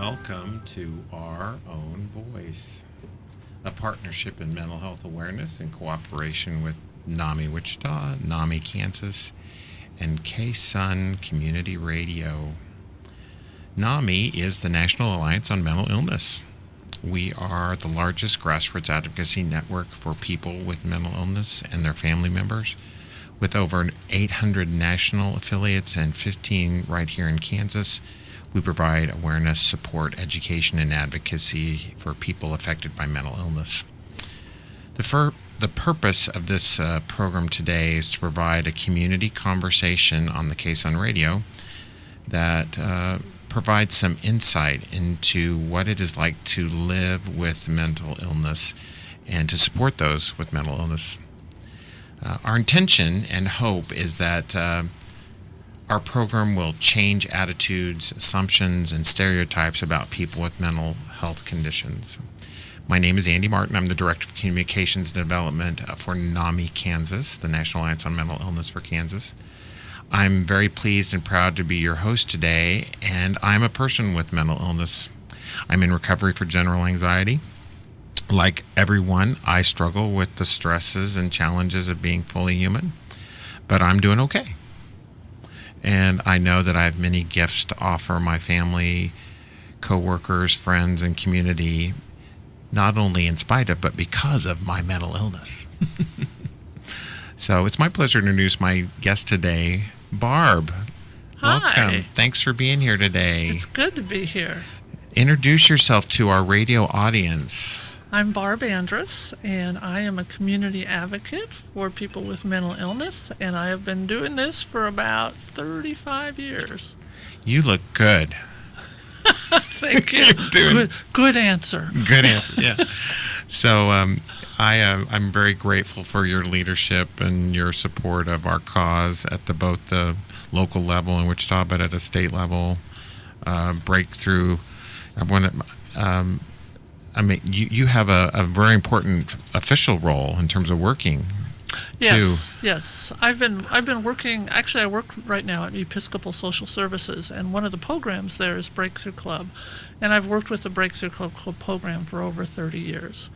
welcome to Our Own Voice, a partnership in mental health awareness in cooperation with NAMI Wichita, NAMI Kansas, and K-Sun Community Radio. NAMI is the National Alliance on Mental Illness. We are the largest grassroots advocacy network for people with mental illness and their family members, with over 800 national affiliates and 15 right here in Kansas. We provide awareness, support, education, and advocacy for people affected by mental illness. The purpose of this program today is to provide a community conversation on the K-Sun Radio that provides some insight into what it is like to live with mental illness and to support those with mental illness. Our intention and hope is that our program will change attitudes, assumptions, and stereotypes about people with mental health conditions. My name is Andy Martin. I'm the Director of Communications and Development for NAMI Kansas, the National Alliance on Mental Illness for Kansas. I'm very pleased and proud to be your host today, and I'm a person with mental illness. I'm in recovery for general anxiety. Like everyone, I struggle with the stresses and challenges of being fully human, but I'm doing okay. And I know that I have many gifts to offer my family, coworkers, friends, and community, not only in spite of, but because of my mental illness. So it's my pleasure to introduce my guest today, Barb. Hi. Welcome. Thanks for being here today. It's good to be here. Introduce yourself to our radio audience. I'm Barb Andrus, and I am a community advocate for people with mental illness, and I have been doing this for about 35 years. You look good. Thank you. Good answer. Good answer, yeah. So I'm very grateful for your leadership and your support of our cause at both the local level in Wichita, but at a state level. Breakthrough. You have a very important official role in terms of working. Yes. I've been working. Actually, I work right now at Episcopal Social Services, and one of the programs there is Breakthrough Club, and I've worked with the Breakthrough Club program for over 30 years.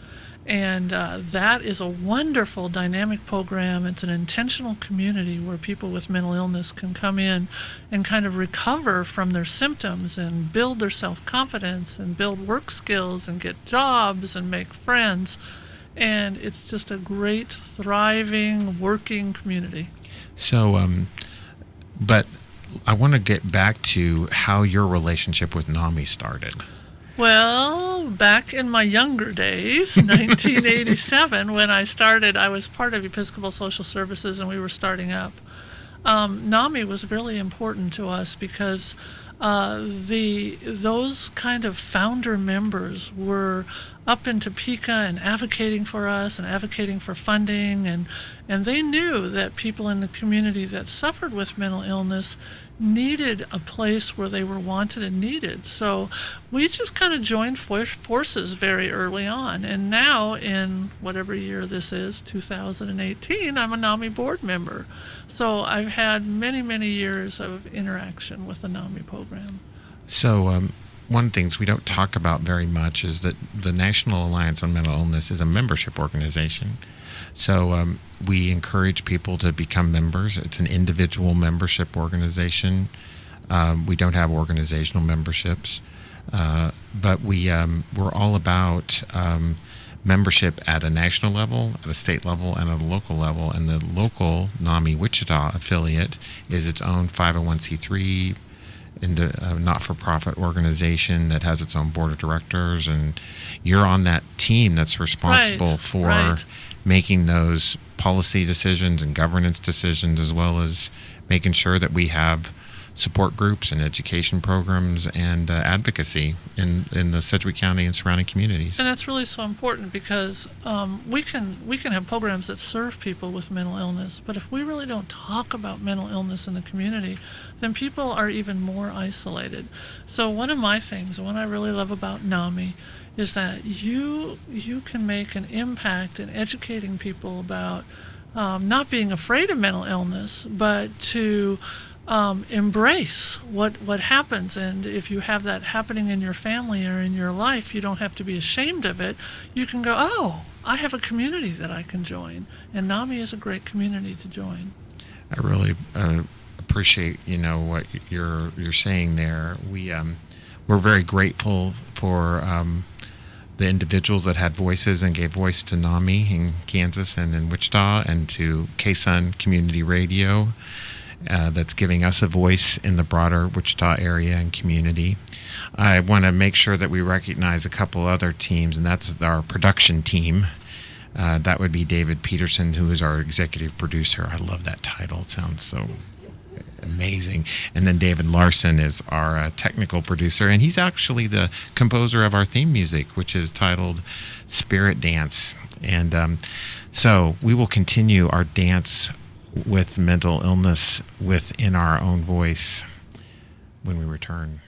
And that is a wonderful dynamic program. It's an intentional community where people with mental illness can come in and kind of recover from their symptoms and build their self-confidence and build work skills and get jobs and make friends. And it's just a great, thriving, working community. So, but I want to get back to how your relationship with NAMI started. Well, back in my younger days, 1987, when I started, I was part of Episcopal Social Services, and we were starting up. NAMI was really important to us because those kind of founder members were up in Topeka and advocating for us and advocating for funding, and they knew that people in the community that suffered with mental illness needed a place where they were wanted and needed. So we just kind of joined forces very early on, and now in whatever year this is, 2018, I'm a NAMI board member. So I've had many years of interaction with the NAMI program. So one of the things we don't talk about very much is that the National Alliance on Mental Illness is a membership organization. So we encourage people to become members. It's an individual membership organization. We don't have organizational memberships, but we're all about membership at a national level, at a state level, and at a local level. And the local NAMI Wichita affiliate is its own 501c3 not-for-profit organization that has its own board of directors, and you're on that team that's responsible for making those policy decisions and governance decisions, as well as making sure that we have support groups and education programs and advocacy in the Sedgwick County and surrounding communities. And that's really so important because we can have programs that serve people with mental illness, but if we really don't talk about mental illness in the community, then people are even more isolated. So one of my things, what I really love about NAMI, is that you can make an impact in educating people about not being afraid of mental illness, but to embrace what happens. And if you have that happening in your family or in your life, you don't have to be ashamed of it. You can go, oh, I have a community that I can join, and NAMI is a great community to join. I really appreciate what you're saying there. We're very grateful for the individuals that had voices and gave voice to NAMI in Kansas and in Wichita, and to K-Sun Community Radio that's giving us a voice in the broader Wichita area and community. I want to make sure that we recognize a couple other teams, and that's our production team. That would be David Peterson, who is our executive producer. I love that title. It sounds so amazing. And then David Larson is our technical producer, and he's actually the composer of our theme music, which is titled Spirit Dance. And so we will continue our dance with mental illness within our own voice when we return.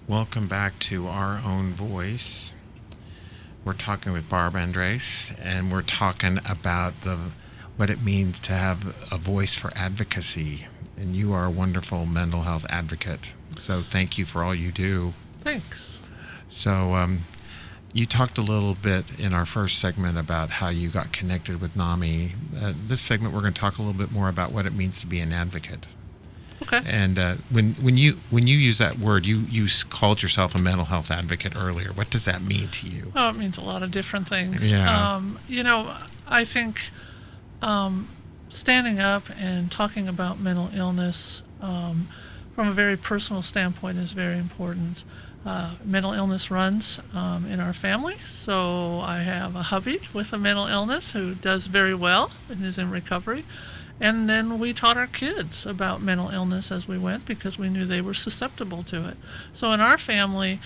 Welcome back to Our Own Voice. We're talking with Barb Andres, and we're talking about what it means to have a voice for advocacy. And you are a wonderful mental health advocate, so thank you for all you do. Thanks. So you talked a little bit in our first segment about how you got connected with NAMI. This segment, we're going to talk a little bit more about what it means to be an advocate. Okay. And when you use that word, you called yourself a mental health advocate earlier. What does that mean to you? Oh, it means a lot of different things. Yeah. I think standing up and talking about mental illness from a very personal standpoint is very important. Mental illness runs in our family, so I have a hubby with a mental illness who does very well and is in recovery. And then we taught our kids about mental illness as we went, because we knew they were susceptible to it. So in our family,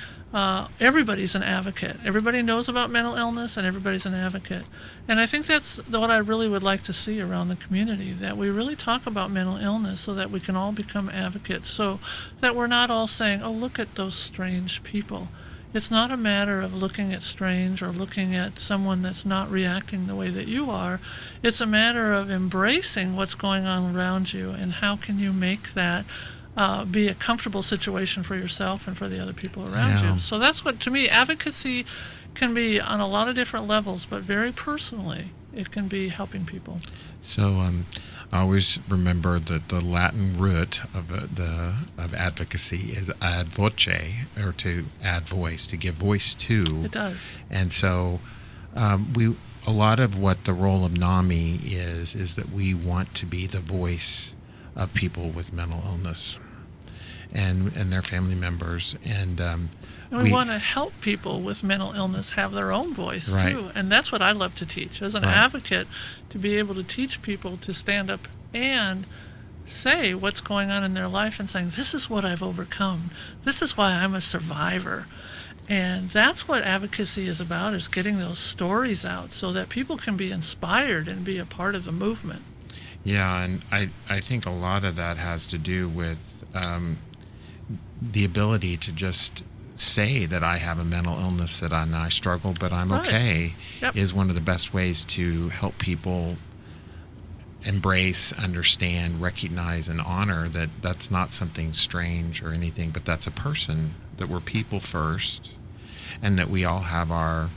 everybody's an advocate. Everybody knows about mental illness, and everybody's an advocate. And I think that's what I really would like to see around the community, that we really talk about mental illness so that we can all become advocates, so that we're not all saying, oh, look at those strange people. It's not a matter of looking at strange or looking at someone that's not reacting the way that you are. It's a matter of embracing what's going on around you, and how can you make that be a comfortable situation for yourself and for the other people around you. So that's what, to me, advocacy can be on a lot of different levels, but very personally, it can be helping people. So I always remember that the Latin root of advocacy is ad voce, or to add voice, to give voice to. It does. And so a lot of what the role of NAMI is that we want to be the voice of people with mental illness and their family members. And we want to help people with mental illness have their own voice, right, too. And that's what I love to teach. As an advocate, to be able to teach people to stand up and say what's going on in their life, and saying, this is what I've overcome. This is why I'm a survivor. And that's what advocacy is about, is getting those stories out so that people can be inspired and be a part of the movement. Yeah, and I think a lot of that has to do with the ability to just say that I have a mental illness, that I struggle, but I'm okay, is one of the best ways to help people embrace, understand, recognize, and honor that that's not something strange or anything, but that's a person, that we're people first, and that we all have our,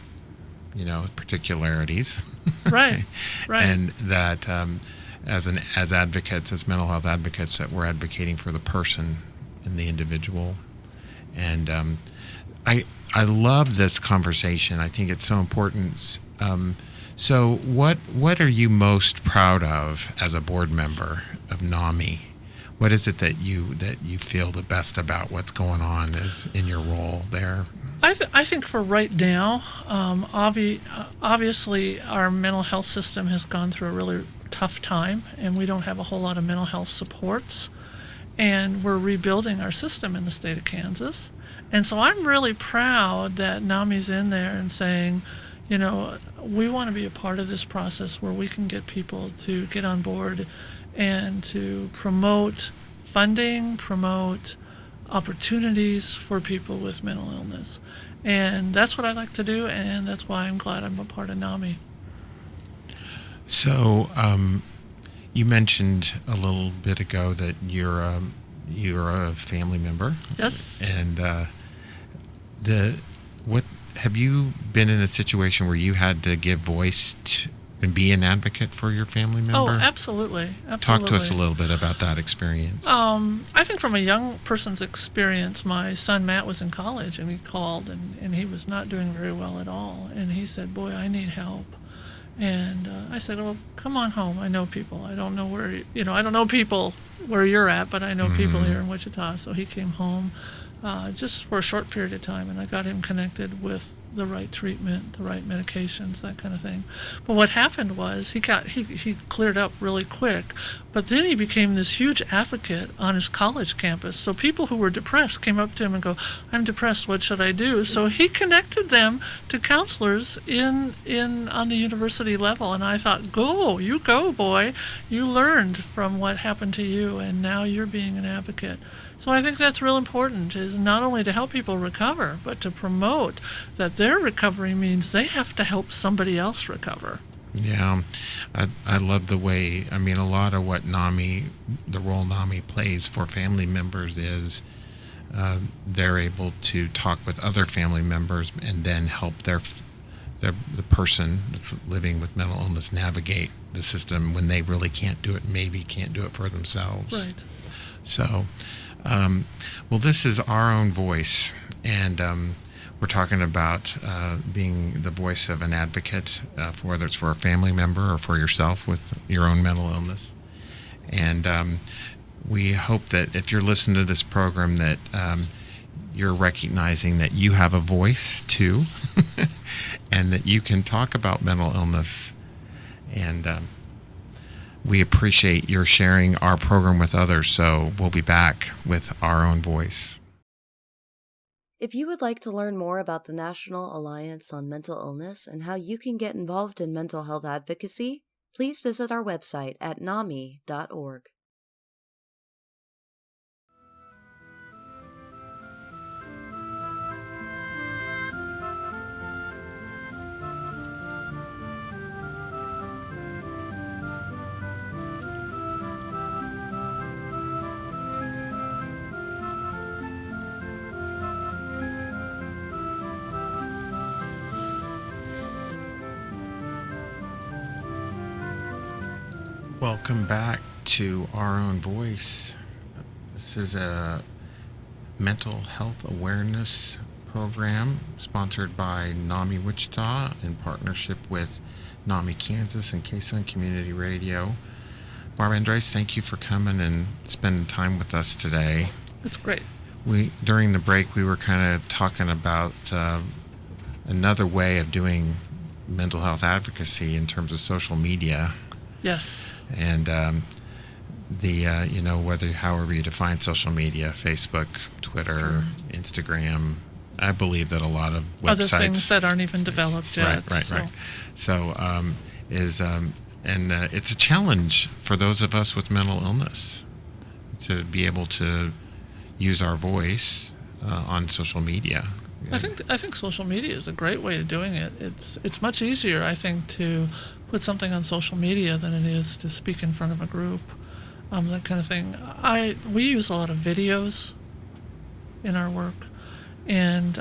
particularities. Right. And that as advocates, as mental health advocates, that we're advocating for the person and the individual. And I love this conversation. I think it's so important. So what are you most proud of as a board member of NAMI? What is it that you feel the best about what's going on in your role there? I think for right now, obviously our mental health system has gone through a really tough time, and we don't have a whole lot of mental health supports, and we're rebuilding our system in the state of Kansas. And so I'm really proud that NAMI's in there and saying, we want to be a part of this process where we can get people to get on board and to promote funding, promote opportunities for people with mental illness. And that's what I like to do, and that's why I'm glad I'm a part of NAMI. So, you mentioned a little bit ago that you're a family member. Yes. And what have you been in a situation where you had to give voice to, and be an advocate for your family member? Oh, absolutely. Talk to us a little bit about that experience. I think from a young person's experience, my son Matt was in college, and he called, and he was not doing very well at all. And he said, boy, I need help. And I said, well, come on home. I know people. I don't know where, I don't know people where you're at, but I know people here in Wichita. So he came home just for a short period of time, and I got him connected with the right treatment, the right medications, that kind of thing. But what happened was he cleared up really quick, but then he became this huge advocate on his college campus. So people who were depressed came up to him and go, I'm depressed, what should I do? So he connected them to counselors on the university level, and I thought, you go, boy. You learned from what happened to you, and now you're being an advocate. So I think that's real important, is not only to help people recover, but to promote that their recovery means they have to help somebody else recover. Yeah, I love the way, a lot of what the role NAMI plays for family members is they're able to talk with other family members and then help the person that's living with mental illness navigate the system when they really can't do it for themselves. Right. So, well, this is Our Own Voice, and we're talking about being the voice of an advocate, whether it's for a family member or for yourself with your own mental illness. And we hope that if you're listening to this program that you're recognizing that you have a voice too, and that you can talk about mental illness. And we appreciate your sharing our program with others, so we'll be back with Our Own Voice. If you would like to learn more about the National Alliance on Mental Illness and how you can get involved in mental health advocacy, please visit our website at nami.org. Welcome back to Our Own Voice. This is a mental health awareness program sponsored by NAMI Wichita in partnership with NAMI Kansas and K-Sun Community Radio. Barb Andres, thank you for coming and spending time with us today. It's great. During the break, we were kind of talking about another way of doing mental health advocacy in terms of social media. Yes. And however you define social media, Facebook, Twitter, Instagram, I believe that a lot of websites, other things that aren't even developed yet. Right. So it's a challenge for those of us with mental illness to be able to use our voice on social media. I think social media is a great way of doing it. It's much easier, I think, to put something on social media than it is to speak in front of a group, that kind of thing. We use a lot of videos in our work, and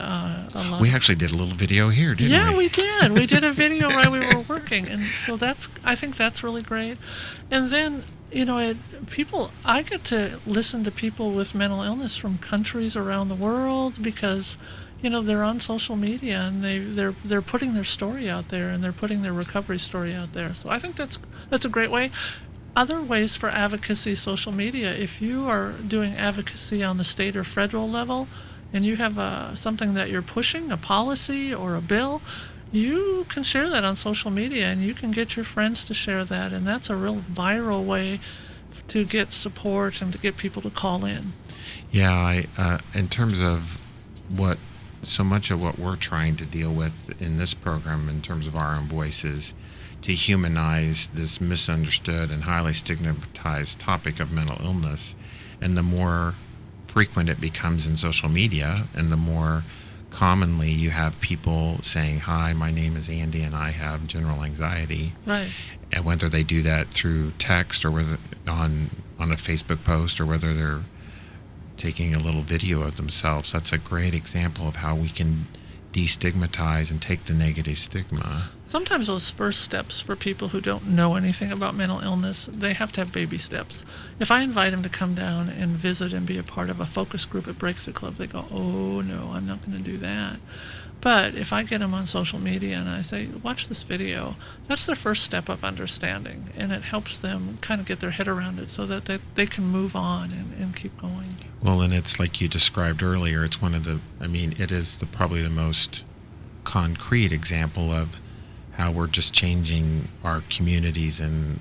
we actually did a little video here, didn't we? Yeah, we did. We did a video while we were working, and so I think that's really great. And then I get to listen to people with mental illness from countries around the world because they're on social media and they're putting their story out there and they're putting their recovery story out there. So I think that's a great way. Other ways for advocacy, social media, if you are doing advocacy on the state or federal level and you have something that you're pushing, a policy or a bill, you can share that on social media, and you can get your friends to share that, and that's a real viral way to get support and to get people to call in. Yeah, in terms of what, so much of what we're trying to deal with in this program in terms of our own voices, to humanize this misunderstood and highly stigmatized topic of mental illness. And the more frequent it becomes in social media, and the more commonly you have people saying, "Hi, my name is Andy and I have general anxiety." Right. And whether they do that through text or whether on a Facebook post, or whether they're taking a little video of themselves, that's a great example of how we can destigmatize and take the negative stigma. Sometimes those first steps for people who don't know anything about mental illness, they have to have baby steps. If I invite them to come down and visit and be a part of a focus group at Breakthrough Club, they go, "Oh no, I'm not going to do that." But if I get them on social media and I say, "Watch this video," that's their first step of understanding, and it helps them kind of get their head around it so that they can move on and keep going. Well, and it's like you described earlier, it's one of the, it is probably the most concrete example of how we're just changing our communities, and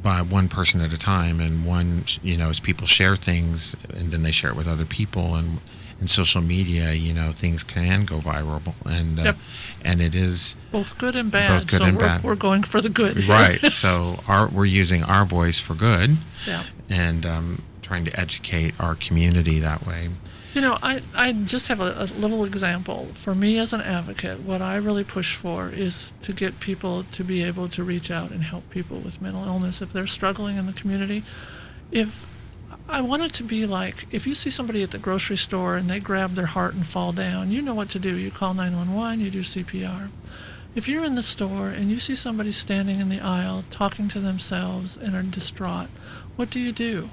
by one person at a time, and one, as people share things and then they share it with other people, and in social media, things can go viral, and Yep. and it is Both good and bad. both good so and we're, bad. we're going for the good here. Right. So we're using our voice for good, Yeah. and trying to educate our community that way. I just have a little example. For me as an advocate, what I really push for is to get people to be able to reach out and help people with mental illness if they're struggling in the community. If I want it to be like, if you see somebody at the grocery store and they grab their heart and fall down, you know what to do. You call 911, you do CPR. If you're in the store and you see somebody standing in the aisle talking to themselves and are distraught, what do?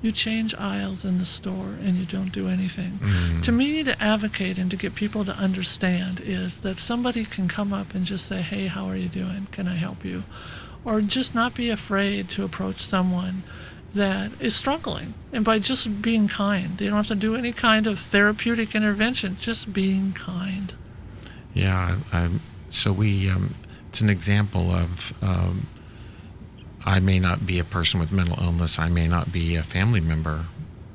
You change aisles in the store and you don't do anything. To me, to advocate and to get people to understand is that somebody can come up and just say, "Hey, how are you doing? Can I help you?" Or just not be afraid to approach someone that is struggling. And by just being kind, they don't have to do any kind of therapeutic intervention, just being kind. Yeah. So it's an example of, I may not be a person with mental illness, I may not be a family member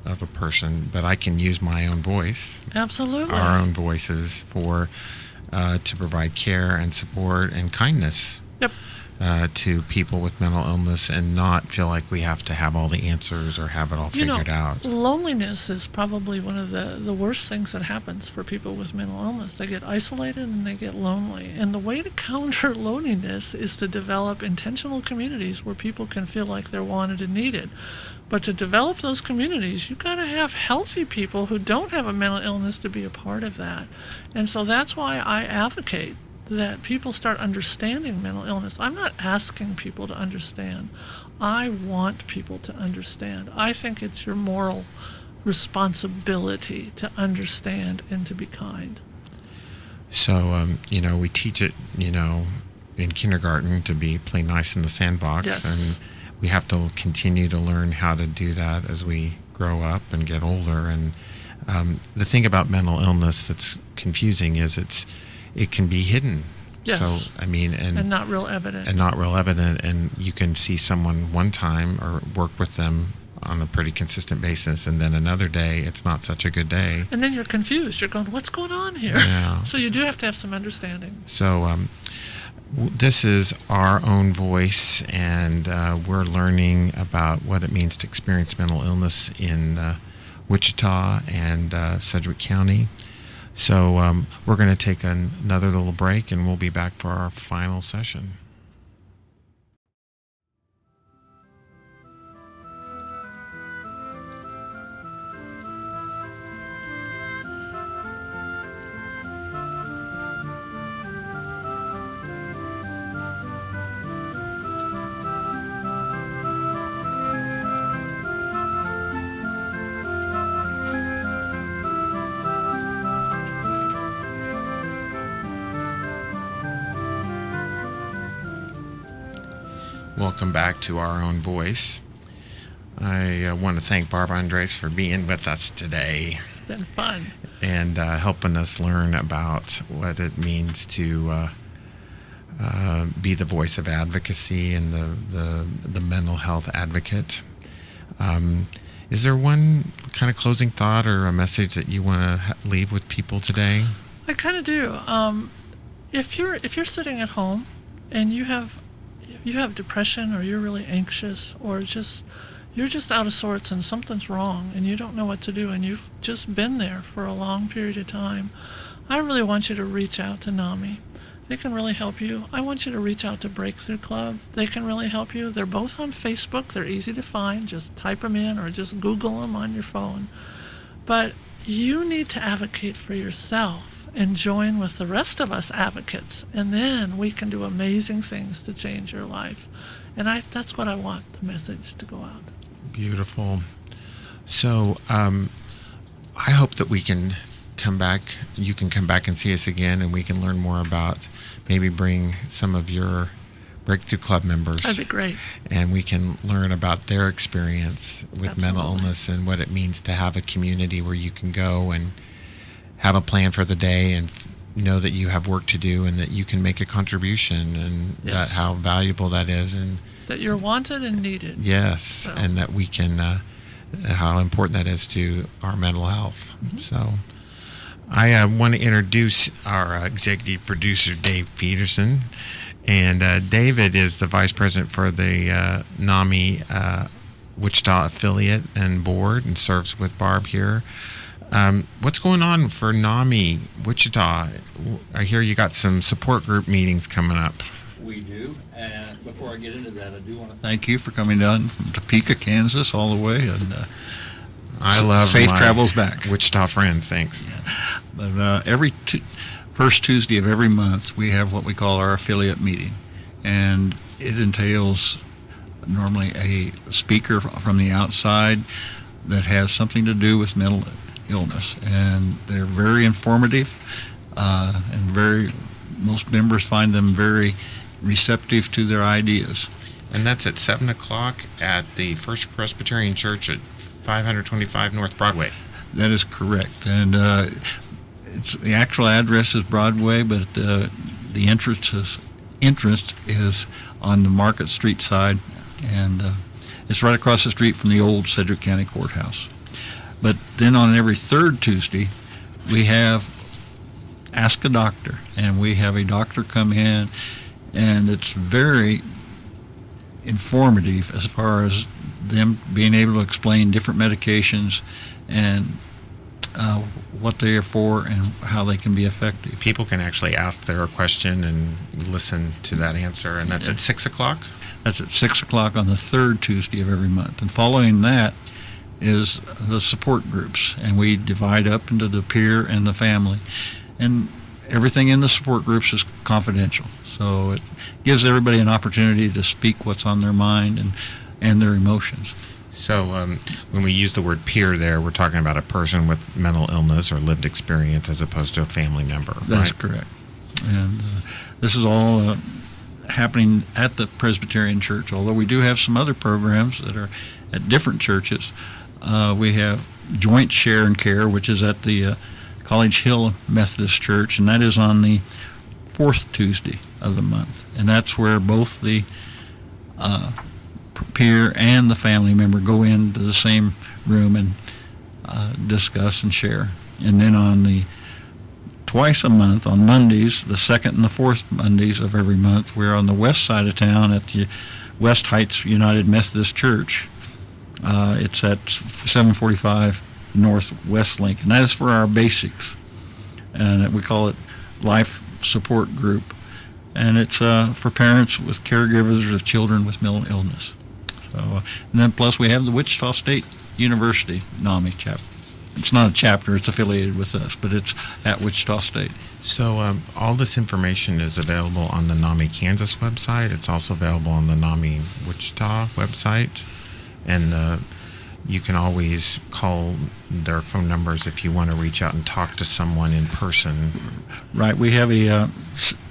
of a person, but I can use my own voice, Absolutely. our own voices, to provide care and support and kindness. Yep. To people with mental illness, and not feel like we have to have all the answers or have it all figured out. Loneliness is probably one of the worst things that happens for people with mental illness. They get isolated and they get lonely. And the way to counter loneliness is to develop intentional communities where people can feel like they're wanted and needed. But to develop those communities, you've got to have healthy people who don't have a mental illness to be a part of that. And so that's why I advocate that people start understanding mental illness. I'm not asking people to understand. I want people to understand. I think it's your moral responsibility to understand and to be kind. So, we teach it, in kindergarten to play nice in the sandbox. Yes. And we have to continue to learn how to do that as we grow up and get older. And the thing about mental illness that's confusing is it can be hidden. Yes. So, and not real evident. And you can see someone one time or work with them on a pretty consistent basis, and then another day it's not such a good day. And then you're confused. You're going, what's going on here? Yeah. So you do have to have some understanding. So this is Our Own Voice, and we're learning about what it means to experience mental illness in Wichita and Sedgwick County. So we're going to take another little break, and we'll be back for our final session. Welcome back to Our Own Voice. I want to thank Barb Andres for being with us today. been fun. And helping us learn about what it means to be the voice of advocacy and the mental health advocate. Is there one kind of closing thought or a message that you want to leave with people today? I kind of do. If you're sitting at home and you have depression, or you're really anxious, or you're just out of sorts and something's wrong and you don't know what to do, and you've just been there for a long period of time, I really want you to reach out to NAMI. They can really help you. I want you to reach out to Breakthrough Club. They can really help you. They're both on Facebook. They're easy to find. Just type them in or just Google them on your phone. But you need to advocate for yourself and join with the rest of us advocates, and then we can do amazing things to change your life. And that's what I want the message to go out. Beautiful. So I hope that we can come back. You can come back and see us again, and we can learn more about, maybe bring some of your Breakthrough Club members. That'd be great. And we can learn about their experience with mental illness and what it means to have a community where you can go and have a plan for the day and know that you have work to do and that you can make a contribution, and that how valuable that is, and that you're wanted and needed. Yes, so. And that we can, how important that is to our mental health. Mm-hmm. So I want to introduce our executive producer, Dave Peterson. And David is the vice president for the NAMI Wichita affiliate and board, and serves with Barb here. What's going on for NAMI Wichita? I hear you got some support group meetings coming up. We do. And before I get into that, I do want to thank you for coming down from Topeka, Kansas, all the way. And I love safe my travels back. Wichita friends. Thanks. Yeah. But every first Tuesday of every month, we have what we call our affiliate meeting, and it entails normally a speaker from the outside that has something to do with mental illness, and they're very informative, and most members find them very receptive to their ideas. And that's at 7 o'clock at the First Presbyterian Church at 525 North Broadway. That is correct. And the actual address is Broadway, but the entrance is on the Market Street side, and it's right across the street from the old Sedgwick County Courthouse. But then on every third Tuesday, we have Ask a Doctor, and we have a doctor come in, and it's very informative as far as them being able to explain different medications and what they are for and how they can be effective. People can actually ask their question and listen to that answer, and that's at 6 o'clock? That's at 6 o'clock on the third Tuesday of every month. And following that is the support groups, and we divide up into the peer and the family. And everything in the support groups is confidential, so it gives everybody an opportunity to speak what's on their mind and their emotions. So when we use the word peer there, we're talking about a person with mental illness or lived experience as opposed to a family member, That's right? correct. And this is all happening at the Presbyterian Church, although we do have some other programs that are at different churches. We have Joint Share and Care, which is at the College Hill Methodist Church, and that is on the fourth Tuesday of the month. And that's where both the peer and the family member go into the same room and discuss and share. And then on the twice a month, on Mondays, the second and the fourth Mondays of every month, we're on the west side of town at the West Heights United Methodist Church. It's at 745 North West Link, and that is for our basics, and we call it Life Support Group, and it's for parents with caregivers of children with mental illness. So, and then plus we have the Wichita State University NAMI chapter. It's not a chapter; it's affiliated with us, but it's at Wichita State. So all this information is available on the NAMI Kansas website. It's also available on the NAMI Wichita website, and you can always call their phone numbers if you want to reach out and talk to someone in person. Right. We have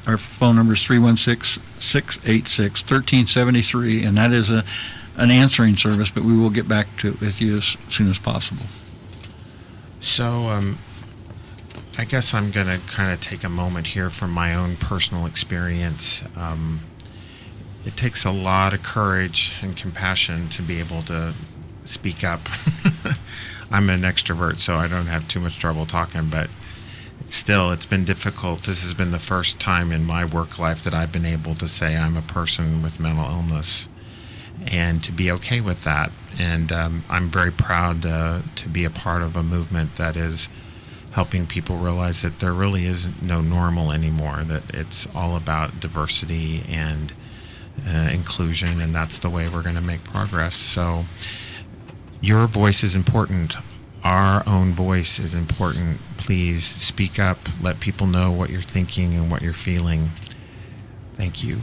our phone number is 316-686-1373, and that is an answering service, but we will get back to it with you as soon as possible. So, I guess I'm going to kind of take a moment here from my own personal experience. It takes a lot of courage and compassion to be able to speak up. I'm an extrovert, so I don't have too much trouble talking, but still, it's been difficult. This has been the first time in my work life that I've been able to say I'm a person with mental illness and to be okay with that. And I'm very proud to be a part of a movement that is helping people realize that there really is no normal anymore, that it's all about diversity and inclusion, and that's the way we're going to make progress. So your voice is important. Our own voice is important. Please speak up. Let people know what you're thinking and what you're feeling. Thank you.